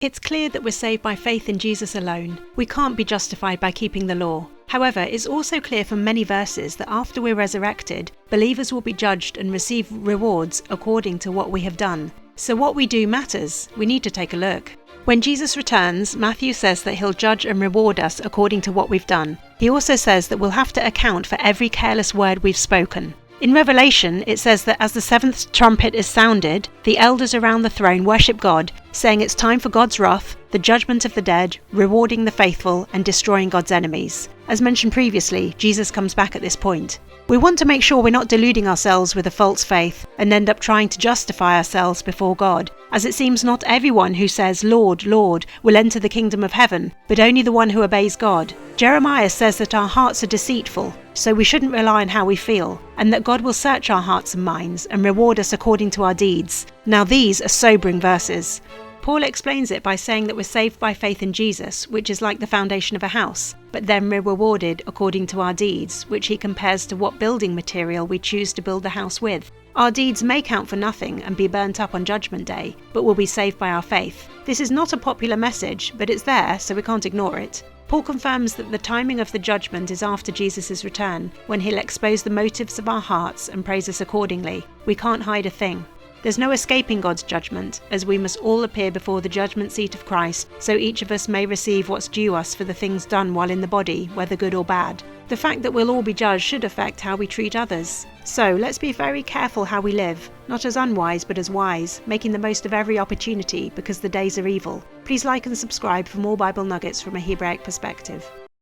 It's clear that we're saved by faith in Jesus alone. We can't be justified by keeping the law. However, it's also clear from many verses that after we're resurrected, believers will be judged and receive rewards according to what we have done. So what we do matters. We need to take a look. When Jesus returns, Matthew says that he'll judge and reward us according to what we've done. He also says that we'll have to account for every careless word we've spoken. In Revelation, it says that as the seventh trumpet is sounded, the elders around the throne worship God, saying it's time for God's wrath, the judgment of the dead, rewarding the faithful, and destroying God's enemies. As mentioned previously, Jesus comes back at this point. We want to make sure we're not deluding ourselves with a false faith and end up trying to justify ourselves before God, as it seems not everyone who says, "Lord, Lord," will enter the kingdom of heaven, but only the one who obeys God. Jeremiah says that our hearts are deceitful, so we shouldn't rely on how we feel, and that God will search our hearts and minds and reward us according to our deeds. Now these are sobering verses. Paul explains it by saying that we're saved by faith in Jesus, which is like the foundation of a house, but then we're rewarded according to our deeds, which he compares to what building material we choose to build the house with. Our deeds may count for nothing and be burnt up on Judgment Day, but we'll be saved by our faith. This is not a popular message, but it's there, so we can't ignore it. Paul confirms that the timing of the judgment is after Jesus' return, when he'll expose the motives of our hearts and praise us accordingly. We can't hide a thing. There's no escaping God's judgment, as we must all appear before the judgment seat of Christ, so each of us may receive what's due us for the things done while in the body, whether good or bad. The fact that we'll all be judged should affect how we treat others. So let's be very careful how we live, not as unwise but as wise, making the most of every opportunity because the days are evil. Please like and subscribe for more Bible nuggets from a Hebraic perspective.